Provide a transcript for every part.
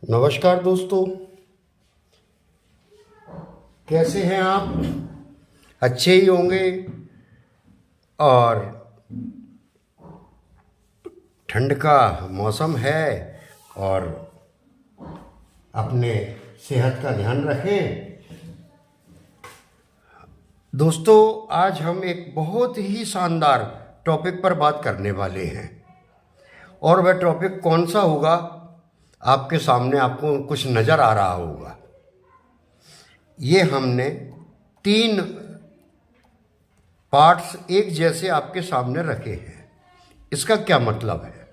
नमस्कार दोस्तों, कैसे हैं आप? अच्छे ही होंगे। और ठंड का मौसम है और अपने सेहत का ध्यान रखें। दोस्तों, आज हम एक बहुत ही शानदार टॉपिक पर बात करने वाले हैं और वह टॉपिक कौन सा होगा? आपके सामने आपको कुछ नज़र आ रहा होगा। ये हमने 3 पार्ट्स एक जैसे आपके सामने रखे हैं। इसका क्या मतलब है?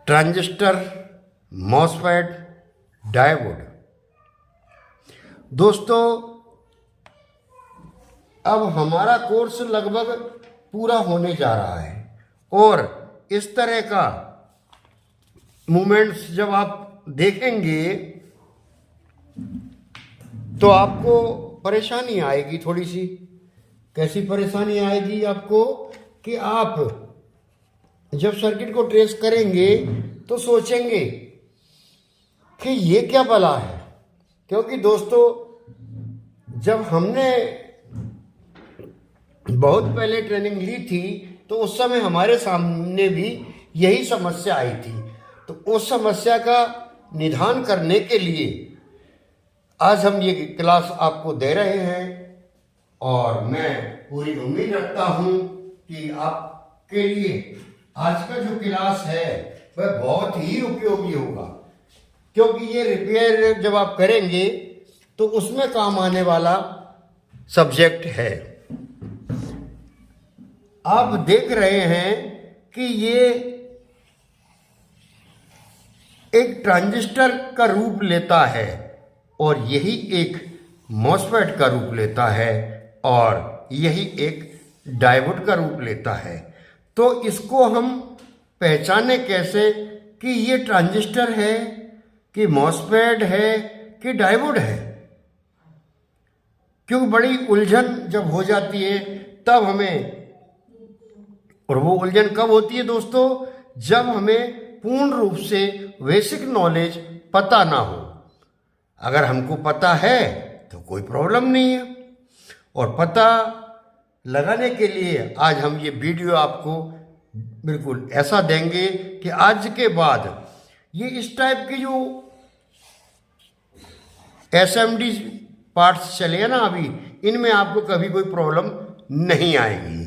Transistor, MOSFET, diode. दोस्तों, अब हमारा कोर्स लगभग पूरा होने जा रहा है और इस तरह का मूवमेंट्स जब आप देखेंगे तो आपको परेशानी आएगी थोड़ी सी। कैसी परेशानी आएगी आपको? कि आप जब सर्किट को ट्रेस करेंगे तो सोचेंगे कि ये क्या भला है। क्योंकि दोस्तों, जब हमने बहुत पहले ट्रेनिंग ली थी तो उस समय हमारे सामने भी यही समस्या आई थी। तो उस समस्या का निदान करने के लिए आज हम ये क्लास आपको दे रहे हैं और मैं पूरी उम्मीद रखता हूं कि आपके लिए आज का जो क्लास है वह बहुत ही उपयोगी होगा। क्योंकि ये रिपेयर जब आप करेंगे तो उसमें काम आने वाला सब्जेक्ट है। आप देख रहे हैं कि ये एक ट्रांजिस्टर का रूप लेता है और यही एक मॉसफेट का रूप लेता है और यही एक डायोड का रूप लेता है। तो इसको हम पहचाने कैसे कि ये ट्रांजिस्टर है कि मॉसफेट है कि डायोड है? क्योंकि बड़ी उलझन जब हो जाती है तब हमें, और वो उलझन कब होती है दोस्तों? जब हमें पूर्ण रूप से बेसिक नॉलेज पता ना हो। अगर हमको पता है तो कोई प्रॉब्लम नहीं है। और पता लगाने के लिए आज हम ये वीडियो आपको बिल्कुल ऐसा देंगे कि आज के बाद ये इस टाइप की जो एसएमडी पार्ट्स चले हैं ना अभी, इनमें आपको कभी कोई प्रॉब्लम नहीं आएगी।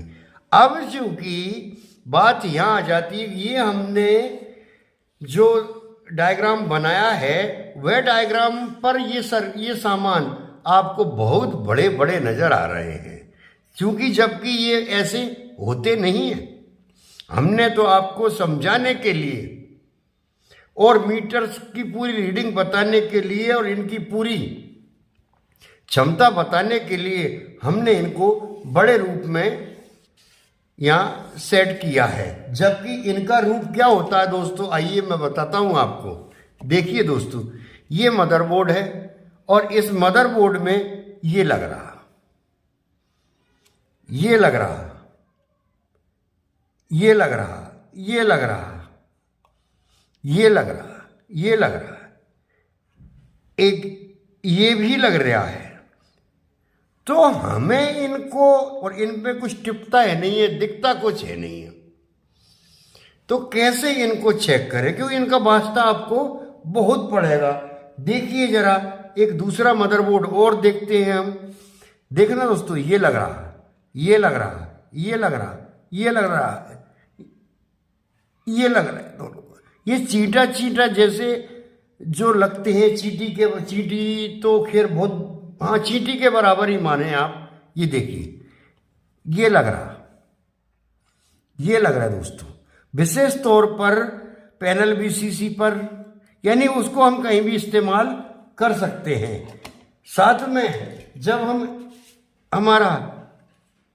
अब चूंकि बात यहाँ आ जाती है, ये हमने जो डायग्राम बनाया है वह डायग्राम पर ये सामान आपको बहुत बड़े बड़े नज़र आ रहे हैं, क्योंकि जबकि ये ऐसे होते नहीं हैं। हमने तो आपको समझाने के लिए और मीटर्स की पूरी रीडिंग बताने के लिए और इनकी पूरी क्षमता बताने के लिए हमने इनको बड़े रूप में यहाँ सेट किया है। जबकि इनका रूप क्या होता है दोस्तों, आइए मैं बताता हूँ आपको। देखिए दोस्तों, ये मदरबोर्ड है और इस मदरबोर्ड में ये लग रहा, ये लग रहा, ये लग रहा, ये लग रहा, ये लग रहा, ये लग रहा, एक ये भी लग रहा है। तो हमें इनको, और इन पे कुछ टिपता है नहीं है, दिखता कुछ है नहीं है, तो कैसे इनको चेक करें? क्योंकि इनका वास्ता आपको बहुत पड़ेगा। देखिए जरा एक दूसरा मदरबोर्ड और देखते हैं हम। देखना दोस्तों, ये लग रहा, ये लग रहा, ये लग रहा, ये लग रहा, ये लग रहा है दोनों। ये चींटा चींटा जैसे जो लगते हैं चींटी के, चींटी तो खैर बहुत, हाँ चींटी के बराबर ही माने आप। ये देखिए, ये लग रहा, ये लग रहा है दोस्तों। विशेष तौर पर पैनल वीसीसी पर, यानी उसको हम कहीं भी इस्तेमाल कर सकते हैं। साथ में जब हम हमारा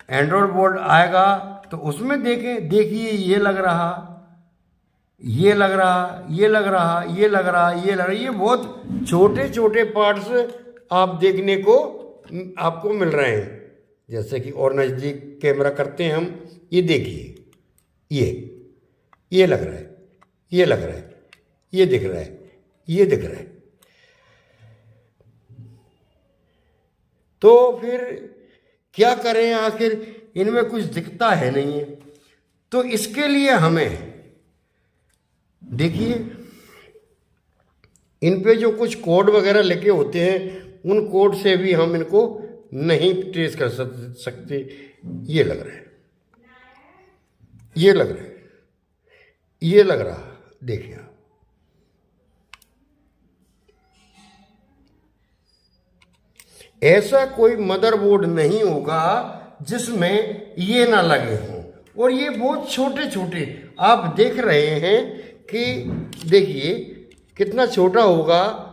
एंड्रॉयड बोर्ड आएगा तो उसमें देखें, देखिए ये लग रहा, ये लग रहा, ये लग रहा, ये लग रहा, ये लग रहा। ये बहुत छोटे छोटे पार्ट्स आप देखने को आपको मिल रहे हैं। जैसे कि और नज़दीक कैमरा करते हैं हम, ये देखिए, ये लग रहा है, ये लग रहा है, ये दिख रहा है, ये दिख रहा है। तो फिर क्या करें, आखिर इनमें कुछ दिखता है नहीं है। तो इसके लिए हमें देखिए, इन पे जो कुछ कोड वगैरह लिखे होते हैं, उन कोड से भी हम इनको नहीं ट्रेस कर सकते। ये लग रहा है, ये लग रहा है, ये लग रहा, देखिए आप। ऐसा कोई मदरबोर्ड नहीं होगा जिसमें ये ना लगे हों। और ये बहुत छोटे छोटे आप देख रहे हैं कि देखिए कितना छोटा होगा।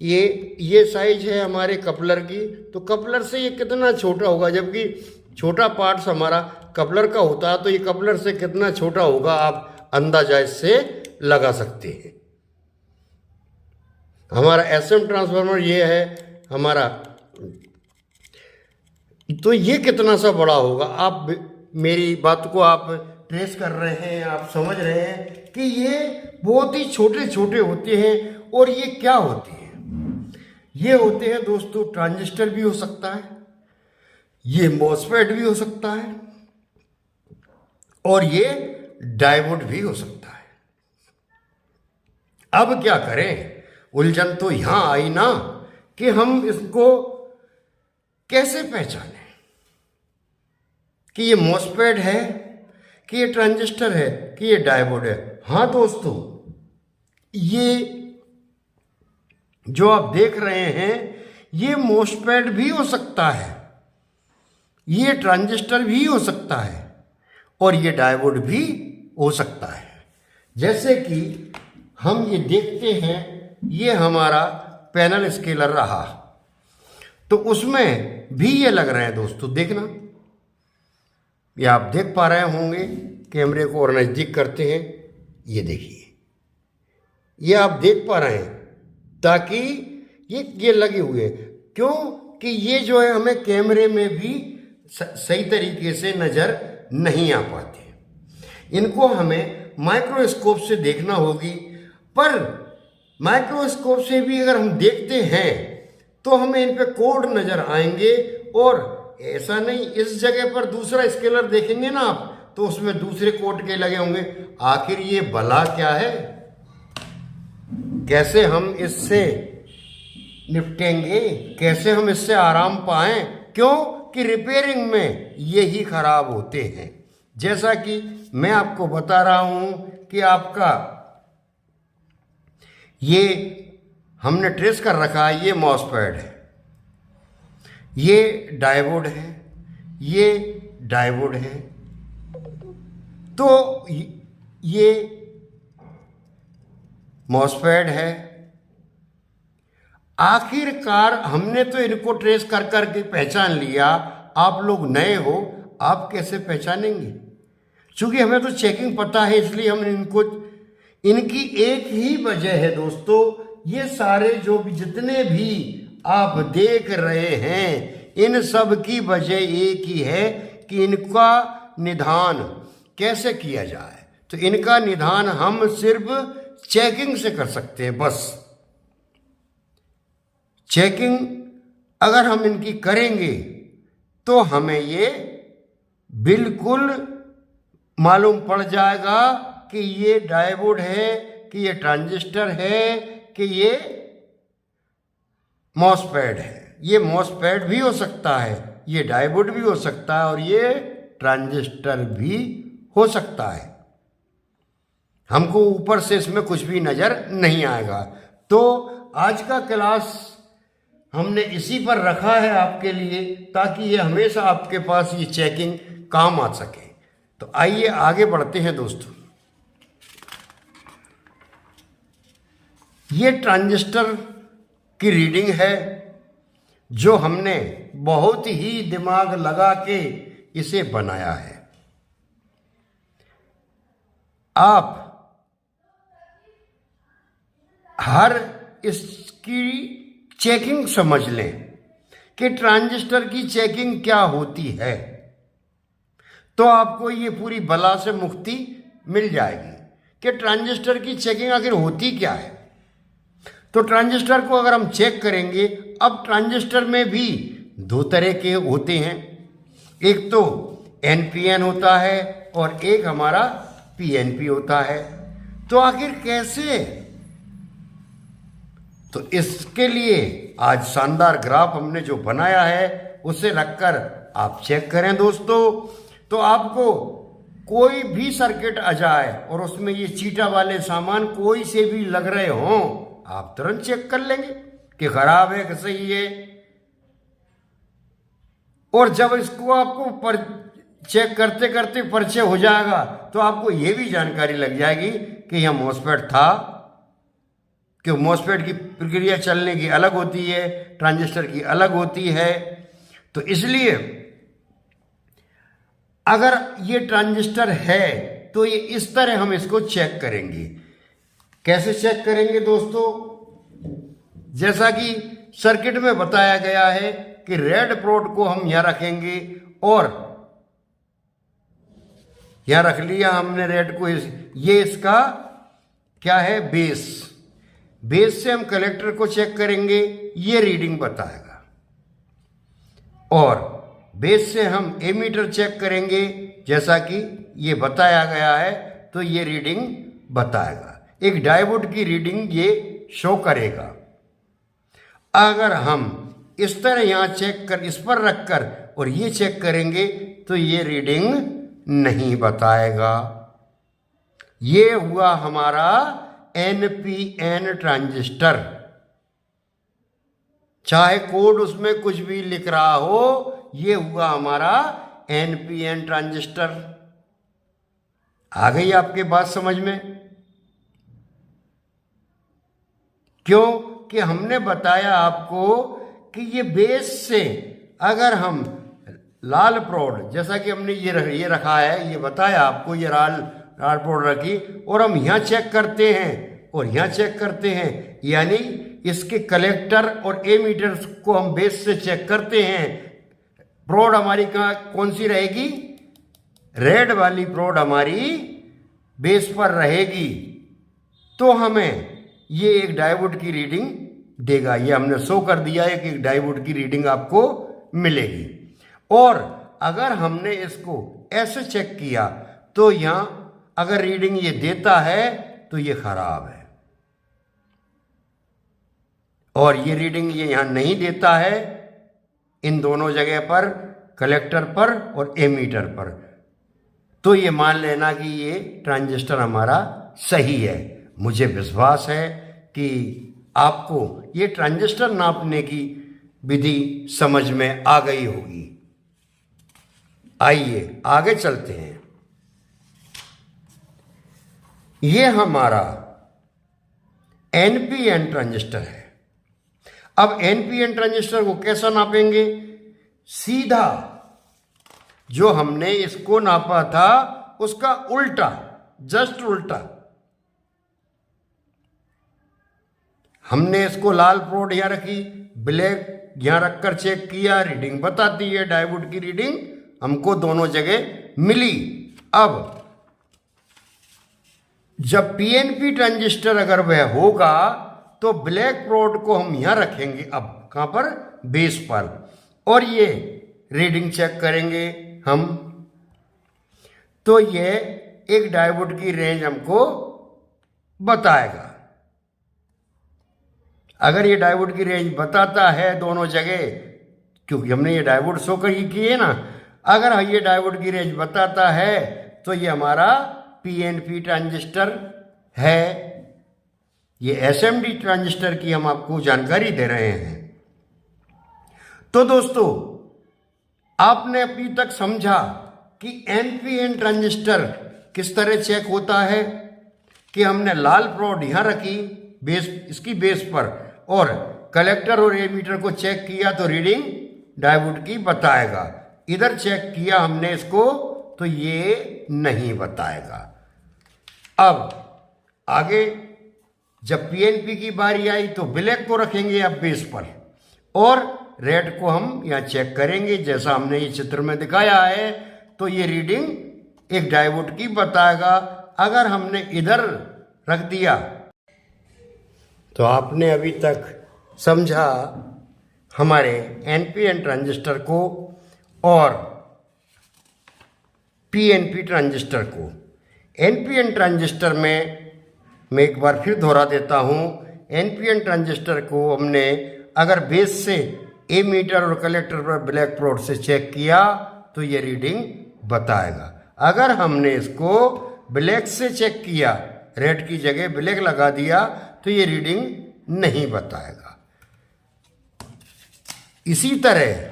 ये साइज है हमारे कपलर की, तो कपलर से ये कितना छोटा होगा, जबकि छोटा पार्ट्स हमारा कपलर का होता है, तो ये कपलर से कितना छोटा होगा आप अंदाजा इससे लगा सकते हैं। हमारा एसएम ट्रांसफार्मर ये है हमारा, तो ये कितना सा बड़ा होगा। आप मेरी बात को आप ट्रेस कर रहे हैं, आप समझ रहे हैं कि ये बहुत ही छोटे छोटे होते हैं। और ये क्या होते हैं, ये होते हैं दोस्तों, ट्रांजिस्टर भी हो सकता है, ये मॉसफेट भी हो सकता है, और ये डायोड भी हो सकता है। अब क्या करें, उलझन तो यहां आई ना कि हम इसको कैसे पहचानें कि ये मॉसफेट है, कि ये ट्रांजिस्टर है, कि ये डायोड है। हाँ दोस्तों, ये जो आप देख रहे हैं, ये मॉसफेट भी हो सकता है, ये ट्रांजिस्टर भी हो सकता है, और ये डायोड भी हो सकता है। जैसे कि हम ये देखते हैं, ये हमारा पैनल स्केलर रहा, तो उसमें भी ये लग रहे हैं दोस्तों, देखना, ये आप देख पा रहे होंगे। कैमरे को और नज़दीक करते हैं, ये देखिए, ये आप देख पा रहे हैं, ताकि ये लगे हुए, क्यों कि ये जो है हमें कैमरे में भी सही तरीके से नज़र नहीं आ पाते। इनको हमें माइक्रोस्कोप से देखना होगी, पर माइक्रोस्कोप से भी अगर हम देखते हैं तो हमें इन पे कोड नज़र आएंगे। और ऐसा नहीं, इस जगह पर दूसरा स्केलर देखेंगे ना आप, तो उसमें दूसरे कोड के लगे होंगे। आखिर ये भला क्या है, कैसे हम इससे निपटेंगे, कैसे हम इससे आराम पाएं? क्यों कि रिपेयरिंग में यही खराब होते हैं। जैसा कि मैं आपको बता रहा हूं कि आपका ये हमने ट्रेस कर रखा है, ये मॉसफेट है, ये डायोड है, ये डायोड है, तो ये मॉसफेट है। आखिरकार हमने तो इनको ट्रेस कर करके पहचान लिया, आप लोग नए हो, आप कैसे पहचानेंगे? क्योंकि हमें तो चेकिंग पता है, इसलिए हम इनको, इनकी एक ही वजह है दोस्तों, ये सारे जो भी जितने भी आप देख रहे हैं, इन सब की वजह एक ही है कि इनका निदान कैसे किया जाए। तो इनका निदान हम सिर्फ चेकिंग से कर सकते हैं, बस चेकिंग अगर हम इनकी करेंगे तो हमें ये बिल्कुल मालूम पड़ जाएगा कि ये डायोड है, कि ये ट्रांजिस्टर है, कि ये मॉसफेट है। ये मॉसफेट भी हो सकता है, ये डायोड भी हो सकता है, और ये ट्रांजिस्टर भी हो सकता है। हमको ऊपर से इसमें कुछ भी नज़र नहीं आएगा। तो आज का क्लास हमने इसी पर रखा है आपके लिए, ताकि ये हमेशा आपके पास ये चेकिंग काम आ सके। तो आइए आगे बढ़ते हैं दोस्तों। ये ट्रांजिस्टर की रीडिंग है, जो हमने बहुत ही दिमाग लगा के इसे बनाया है। आप हर इसकी चेकिंग समझ लें कि ट्रांजिस्टर की चेकिंग क्या होती है, तो आपको ये पूरी बला से मुक्ति मिल जाएगी। कि ट्रांजिस्टर की चेकिंग आखिर होती क्या है। तो ट्रांजिस्टर को अगर हम चेक करेंगे, अब ट्रांजिस्टर में भी दो तरह के होते हैं, एक तो एनपीएन होता है और एक हमारा पीएनपी होता है। तो आखिर कैसे, तो इसके लिए आज शानदार ग्राफ हमने जो बनाया है उसे रखकर आप चेक करें दोस्तों। तो आपको कोई भी सर्किट आ जाए और उसमें ये चीटा वाले सामान कोई से भी लग रहे हों, आप तुरंत चेक कर लेंगे कि खराब है कि सही है। और जब इसको आपको चेक करते करते परिचय हो जाएगा तो आपको ये भी जानकारी लग जाएगी कि यह मॉसफेट था, कि मॉसफेट की प्रक्रिया चलने की अलग होती है, ट्रांजिस्टर की अलग होती है। तो इसलिए अगर ये ट्रांजिस्टर है तो ये इस तरह हम इसको चेक करेंगे। कैसे चेक करेंगे दोस्तों, जैसा कि सर्किट में बताया गया है कि रेड प्रोड को हम यहां रखेंगे और यहां रख लिया हमने रेड को। ये इसका क्या है, बेस से हम कलेक्टर को चेक करेंगे, ये रीडिंग बताएगा। और बेस से हम एमीटर चेक करेंगे, जैसा कि ये बताया गया है, तो ये रीडिंग बताएगा। एक डायोड की रीडिंग ये शो करेगा। अगर हम इस तरह यहां चेक कर, इस पर रखकर और ये चेक करेंगे तो ये रीडिंग नहीं बताएगा। ये हुआ हमारा एनपीएन ट्रांजिस्टर, चाहे कोड उसमें कुछ भी लिख रहा हो, ये हुआ हमारा एनपीएन ट्रांजिस्टर। आ गई आपके बात समझ में? क्यों कि हमने बताया आपको कि ये बेस से अगर हम लाल प्रोड, जैसा कि हमने ये रखा है, ये बताया आपको, ये लाल प्रोड रखी और हम यहां चेक करते हैं और यहां चेक करते हैं, यानी इसके कलेक्टर और एमीटर्स को हम बेस से चेक करते हैं। प्रोड हमारी कौन सी रहेगी, रेड वाली प्रोड हमारी बेस पर रहेगी। तो हमें ये एक डायोड की रीडिंग देगा। ये हमने शो कर दिया है कि एक डायोड की रीडिंग आपको मिलेगी। और अगर हमने इसको ऐसे चेक किया तो यहां अगर रीडिंग ये देता है तो ये खराब है, और ये रीडिंग ये यहां नहीं देता है, इन दोनों जगह पर, कलेक्टर पर और एमीटर पर, तो ये मान लेना कि ये ट्रांजिस्टर हमारा सही है। मुझे विश्वास है कि आपको ये ट्रांजिस्टर नापने की विधि समझ में आ गई होगी। आइए आगे चलते हैं। ये हमारा एनपीएन ट्रांजिस्टर है। अब एनपीएन ट्रांजिस्टर को कैसा नापेंगे, सीधा जो हमने इसको नापा था उसका उल्टा, जस्ट उल्टा। हमने इसको लाल प्रोड यहां रखी, ब्लैक यहां रखकर चेक किया, रीडिंग बताती है, डायोड की रीडिंग हमको दोनों जगह मिली। अब जब पीएनपी ट्रांजिस्टर अगर वह होगा तो ब्लैक प्रोड को हम यहां रखेंगे, अब कहां पर, बेस पर, और ये रीडिंग चेक करेंगे हम। तो ये एक डायोड की रेंज हमको बताएगा। अगर ये डायोड की रेंज बताता है दोनों जगह, क्योंकि हमने ये डायोड शो कर किए ना, अगर ये डायोड की रेंज बताता है तो ये हमारा पीएनपी ट्रांजिस्टर है। ये एसएमडी ट्रांजिस्टर की हम आपको जानकारी दे रहे हैं। तो दोस्तों, आपने अभी तक समझा कि एनपीएन ट्रांजिस्टर किस तरह चेक होता है, कि हमने लाल प्रोड यहां रखी बेस, इसकी बेस पर, और कलेक्टर और एमीटर को चेक किया तो रीडिंग डायोड की बताएगा। इधर चेक किया हमने इसको तो ये नहीं बताएगा। अब आगे जब पीएनपी की बारी आई तो ब्लैक को रखेंगे अब बेस पर, और रेड को हम यहां चेक करेंगे, जैसा हमने ये चित्र में दिखाया है। तो ये रीडिंग एक डायोड की बताएगा। अगर हमने इधर रख दिया तो आपने अभी तक समझा हमारे एनपीएन ट्रांजिस्टर को और पीएनपी ट्रांजिस्टर को। एनपीएन ट्रांजिस्टर में मैं एक बार फिर दोहरा देता हूँ, एनपीएन ट्रांजिस्टर को हमने अगर बेस से एमीटर और कलेक्टर पर ब्लैक प्लॉट से चेक किया तो ये रीडिंग बताएगा। अगर हमने इसको ब्लैक से चेक किया, रेड की जगह ब्लैक लगा दिया, तो ये रीडिंग नहीं बताएगा। इसी तरह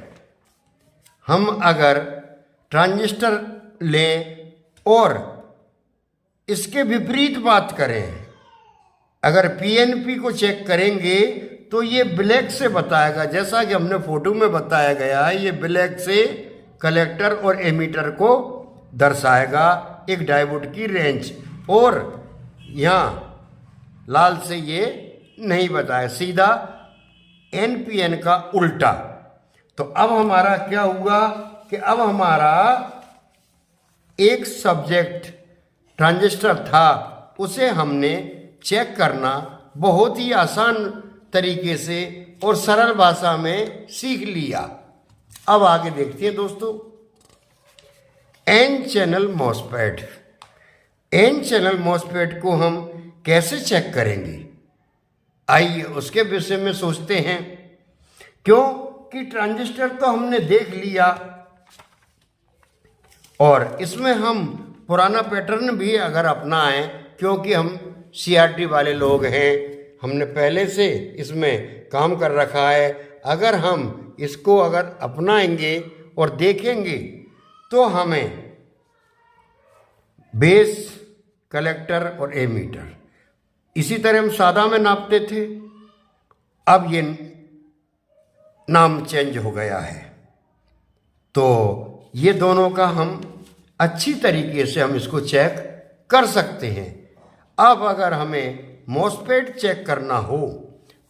हम अगर ट्रांजिस्टर लें और इसके विपरीत बात करें, अगर पीएनपी को चेक करेंगे तो ये ब्लैक से बताएगा, जैसा कि हमने फोटो में बताया गया है। ये ब्लैक से कलेक्टर और एमीटर को दर्शाएगा, एक डायोड की रेंज, और यहाँ लाल से ये नहीं बताया, सीधा एनपीएन का उल्टा। तो अब हमारा क्या हुआ कि अब हमारा एक सब्जेक्ट ट्रांजिस्टर था, उसे हमने चेक करना बहुत ही आसान तरीके से और सरल भाषा में सीख लिया। अब आगे देखते हैं दोस्तों, N channel MOSFET. N channel MOSFET को हम कैसे चेक करेंगे, आइए उसके विषय में सोचते हैं। क्योंकि ट्रांजिस्टर तो हमने देख लिया और इसमें हम पुराना पैटर्न भी अगर अपनाएं, क्योंकि हम सीआरटी वाले लोग हैं, हमने पहले से इसमें काम कर रखा है। अगर हम इसको अगर अपनाएंगे और देखेंगे तो हमें बेस, कलेक्टर और एमीटर इसी तरह हम सादा में नापते थे, अब ये नाम चेंज हो गया है। तो ये दोनों का हम अच्छी तरीके से हम इसको चेक कर सकते हैं। अब अगर हमें मॉसफेट चेक करना हो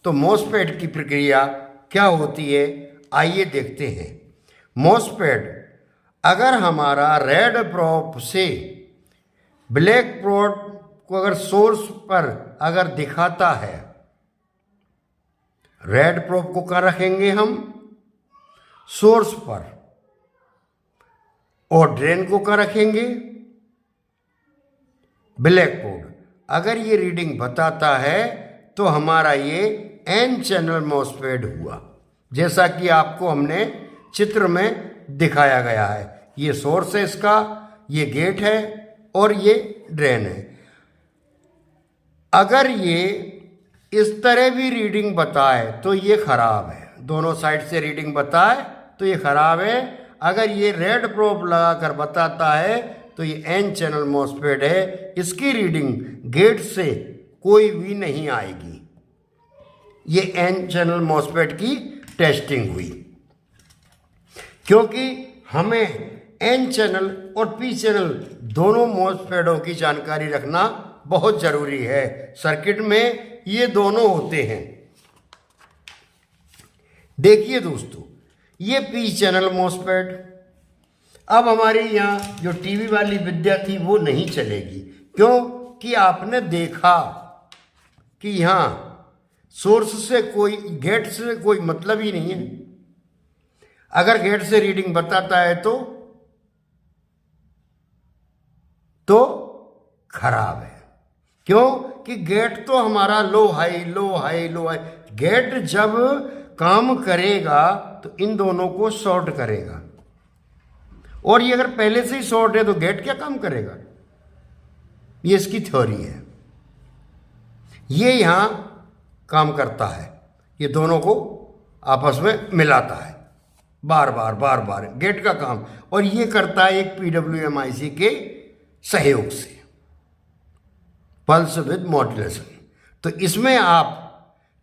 तो मॉसफेट की प्रक्रिया क्या होती है, आइए देखते हैं। मॉसफेट अगर हमारा रेड प्रोब से ब्लैक प्रोब को अगर सोर्स पर अगर दिखाता है, रेड प्रोब को कहाँ रखेंगे हम, सोर्स पर, और ड्रेन को कहाँ रखेंगे, ब्लैक बोर्ड। अगर ये रीडिंग बताता है तो हमारा ये एन चैनल मॉसफेट हुआ, जैसा कि आपको हमने चित्र में दिखाया गया है। ये सोर्स है इसका, ये गेट है और ये ड्रेन है। अगर ये इस तरह भी रीडिंग बताए तो ये खराब है, दोनों साइड से रीडिंग बताए तो ये खराब है। अगर ये रेड प्रोब लगाकर बताता है तो ये एन चैनल मॉसफेट है, इसकी रीडिंग गेट से कोई भी नहीं आएगी। ये एन चैनल मॉसफेट की टेस्टिंग हुई, क्योंकि हमें एन चैनल और पी चैनल दोनों मॉसफेटों की जानकारी रखना बहुत जरूरी है। सर्किट में ये दोनों होते हैं। देखिए दोस्तों, ये पी चैनल मॉसफेट, अब हमारी यहाँ जो टीवी वाली विद्या थी वो नहीं चलेगी, क्योंकि आपने देखा कि यहाँ सोर्स से कोई, गेट से कोई मतलब ही नहीं है। अगर गेट से रीडिंग बताता है तो खराब है। क्यों कि गेट तो हमारा low high low high low high, gate जब काम करेगा तो इन दोनों को शॉर्ट करेगा, और ये अगर पहले से ही शॉर्ट है तो गेट क्या काम करेगा। ये इसकी थ्योरी है, ये यहां काम करता है, ये दोनों को आपस में मिलाता है बार बार गेट का काम, और ये करता है एक PWM-IC के सहयोग से, पल्स विद मॉड्यूलेशन। तो इसमें आप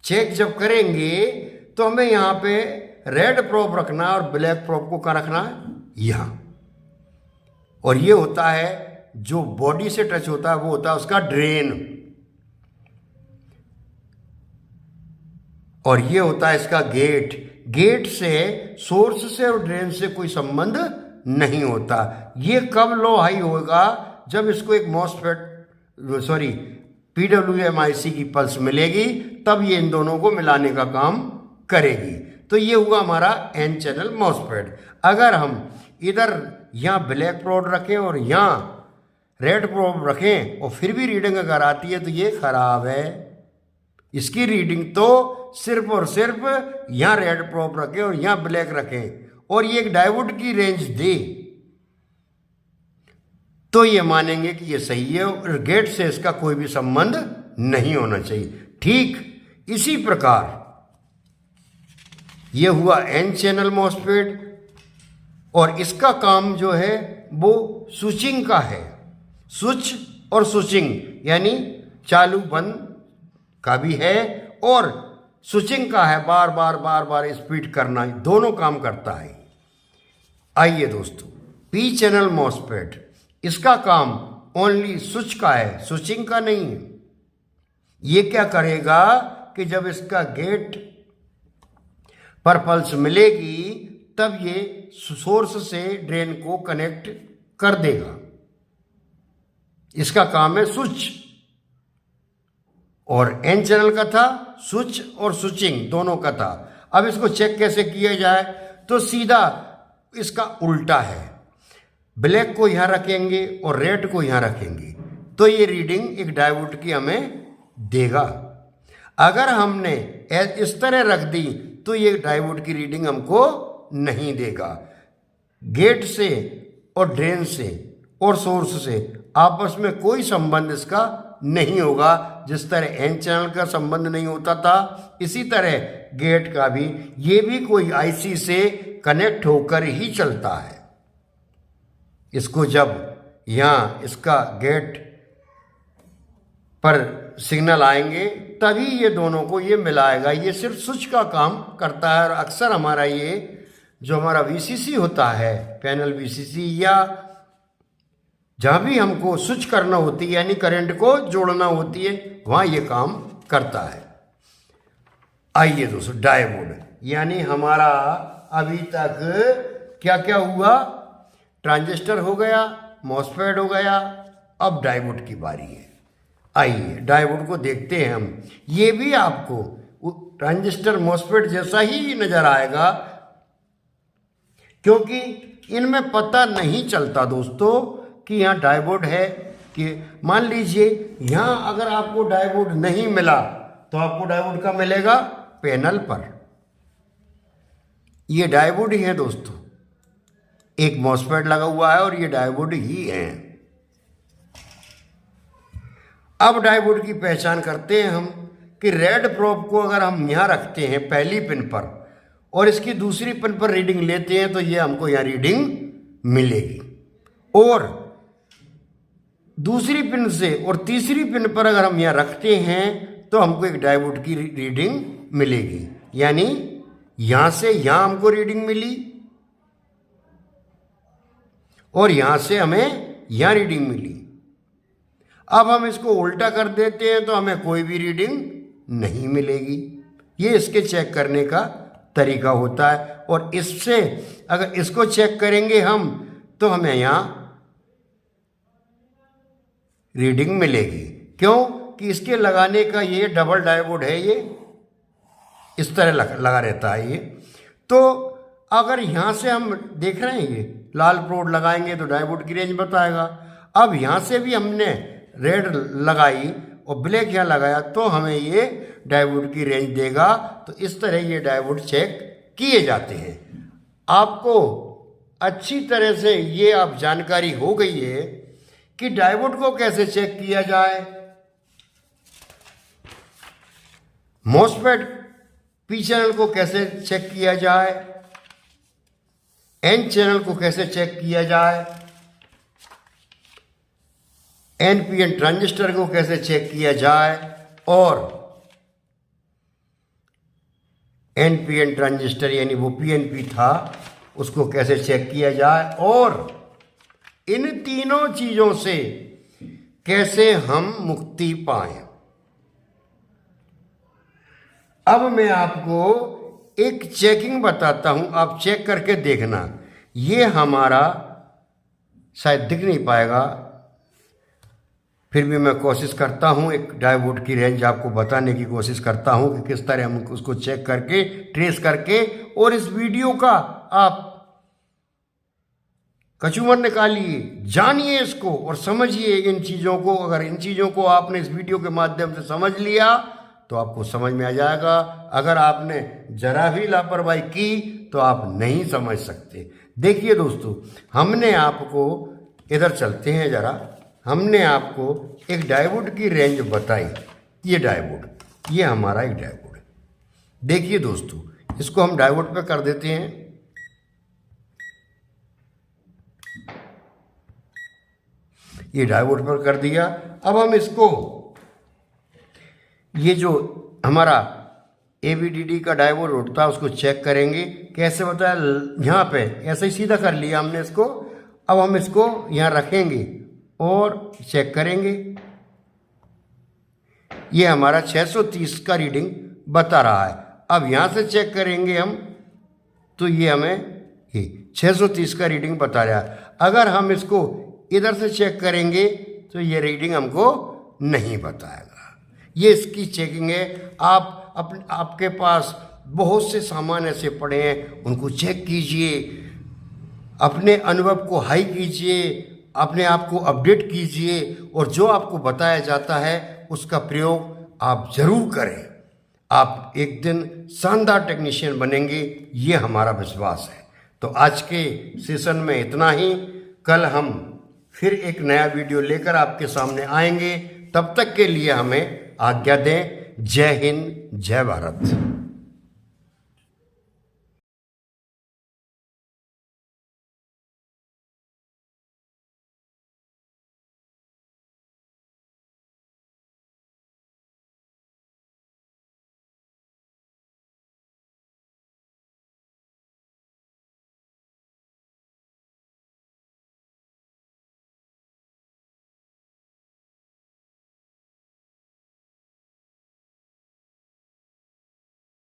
चेक जब करेंगे तो हमें यहाँ पे रेड प्रोब रखना और ब्लैक प्रोब को कहाँ रखना है, यहाँ। और ये होता है जो बॉडी से टच होता है वो होता है उसका ड्रेन, और ये होता है इसका गेट। गेट से, सोर्स से और ड्रेन से कोई संबंध नहीं होता। ये कब लो हाई होगा, जब इसको एक मॉसफेट सॉरी PWMIC की पल्स मिलेगी, तब ये इन दोनों को मिलाने का काम करेगी। तो ये हुआ हमारा एन चैनल मॉसफेट। अगर हम इधर यहाँ ब्लैक प्रोब रखें और यहाँ रेड प्रोब रखें और फिर भी रीडिंग अगर आती है तो ये खराब है। इसकी रीडिंग तो सिर्फ और सिर्फ यहाँ रेड प्रोब रखें और यहाँ ब्लैक रखें और ये एक डायोड की रेंज दे तो ये मानेंगे कि ये सही है और गेट से इसका कोई भी संबंध नहीं होना चाहिए। ठीक इसी प्रकार ये हुआ एन चैनल मॉसफेट और इसका काम जो है वो स्विचिंग का है। स्विच और स्विचिंग यानी चालू बंद का भी है और स्विचिंग का है, बार बार स्पीड करना, दोनों काम करता है। आइए दोस्तों, पी चैनल मॉसफेट इसका काम ओनली स्विच का है, स्विचिंग का नहीं है। ये क्या करेगा कि जब इसका गेट पर पल्स मिलेगी तब ये सोर्स से ड्रेन को कनेक्ट कर देगा। इसका काम है स्विच। और एन चैनल का था स्विच और स्विचिंग दोनों का था। अब इसको चेक कैसे किया जाए, तो सीधा इसका उल्टा है। ब्लैक को यहाँ रखेंगे और रेड को यहाँ रखेंगे तो ये रीडिंग एक डायोड की हमें देगा। अगर हमने इस तरह रख दी तो ये डायोड की रीडिंग हमको नहीं देगा। गेट से और ड्रेन से और सोर्स से आपस में कोई संबंध इसका नहीं होगा। जिस तरह एन चैनल का संबंध नहीं होता था, इसी तरह गेट का भी, ये भी कोई आईसी से कनेक्ट होकर ही चलता है। इसको जब यहाँ इसका गेट पर सिग्नल आएंगे तभी ये दोनों को ये मिलाएगा। ये सिर्फ स्विच का काम करता है और अक्सर हमारा ये जो हमारा VCC होता है, पैनल VCC, या जहाँ भी हमको स्विच करना होती है यानी करंट को जोड़ना होती है, वहाँ ये काम करता है। आइए दोस्तों, डायोड यानी हमारा अभी तक क्या क्या हुआ, ट्रांजिस्टर हो गया, मॉसफेट हो गया, अब डायोड की बारी है। आइए डायोड को देखते हैं हम। ये भी आपको ट्रांजिस्टर मॉसफेट जैसा ही नजर आएगा क्योंकि इनमें पता नहीं चलता दोस्तों कि यहाँ डायोड है। कि मान लीजिए यहाँ अगर आपको डायोड नहीं मिला तो आपको डायोड का मिलेगा पैनल पर। ये डायोड ही है दोस्तों, एक मॉसफेट लगा हुआ है और ये डायोड ही है। अब डायोड की पहचान करते हैं हम कि रेड प्रोब को अगर हम यहाँ रखते हैं पहली पिन पर और इसकी दूसरी पिन पर रीडिंग लेते हैं तो ये हमको यहाँ रीडिंग मिलेगी। और दूसरी पिन से और तीसरी पिन पर अगर हम यहाँ रखते हैं तो हमको एक डायोड की रीडिंग मिलेगी। यानी यहाँ से यहाँ हमको रीडिंग मिली और यहाँ से हमें यहाँ रीडिंग मिली। अब हम इसको उल्टा कर देते हैं तो हमें कोई भी रीडिंग नहीं मिलेगी। ये इसके चेक करने का तरीका होता है। और इससे अगर इसको चेक करेंगे हम तो हमें यहाँ रीडिंग मिलेगी। क्यों कि इसके लगाने का ये डबल डायोड है, ये इस तरह लगा रहता है ये। तो अगर यहाँ से हम देख रहे हैं ये लाल प्रोड लगाएंगे तो डायोड की रेंज बताएगा। अब यहाँ से भी हमने रेड लगाई और ब्लैक यहाँ लगाया तो हमें ये डायोड की रेंज देगा। तो इस तरह ये डायोड चेक किए जाते हैं। आपको अच्छी तरह से ये अब जानकारी हो गई है कि डायोड को कैसे चेक किया जाए, मॉसफेट पी चैनल को कैसे चेक किया जाए, एन चैनल को कैसे चेक किया जाए, NPN ट्रांजिस्टर को कैसे चेक किया जाए और NPN ट्रांजिस्टर यानी वो PNP था उसको कैसे चेक किया जाए और इन तीनों चीजों से कैसे हम मुक्ति पाएं। अब मैं आपको एक चेकिंग बताता हूं, आप चेक करके देखना। ये हमारा शायद दिख नहीं पाएगा, फिर भी मैं कोशिश करता हूँ, एक डायोड की रेंज आपको बताने की कोशिश करता हूँ कि किस तरह हम उसको चेक करके, ट्रेस करके, और इस वीडियो का आप कचूमर निकालिए, जानिए इसको और समझिए इन चीज़ों को। अगर इन चीज़ों को आपने इस वीडियो के माध्यम से समझ लिया तो आपको समझ में आ जाएगा। अगर आपने जरा भी लापरवाही की तो आप नहीं समझ सकते। देखिए दोस्तों, हमने आपको, इधर चलते हैं जरा, हमने आपको एक डायोड की रेंज बताई। ये डायोड, ये हमारा एक डायोड है। देखिए दोस्तों, इसको हम डायोड पे कर देते हैं। ये डायोड पर कर दिया। अब हम इसको, ये जो हमारा ABDD का डायोड उठता है उसको चेक करेंगे। कैसे बताया, यहाँ पे ऐसे ही सीधा कर लिया हमने इसको। अब हम इसको यहाँ रखेंगे और चेक करेंगे। ये हमारा 630 का रीडिंग बता रहा है। अब यहाँ से चेक करेंगे हम, तो ये हमें ये 630 का रीडिंग बता रहा है। अगर हम इसको इधर से चेक करेंगे तो ये रीडिंग हमको नहीं बताएगा। ये इसकी चेकिंग है। आपके पास बहुत से सामान ऐसे पड़े हैं, उनको चेक कीजिए, अपने अनुभव को हाई कीजिए, अपने आप को अपडेट कीजिए, और जो आपको बताया जाता है उसका प्रयोग आप जरूर करें। आप एक दिन शानदार टेक्नीशियन बनेंगे, ये हमारा विश्वास है। तो आज के सेशन में इतना ही। कल हम फिर एक नया वीडियो लेकर आपके सामने आएंगे। तब तक के लिए हमें आज्ञा दें। जय हिंद, जय भारत।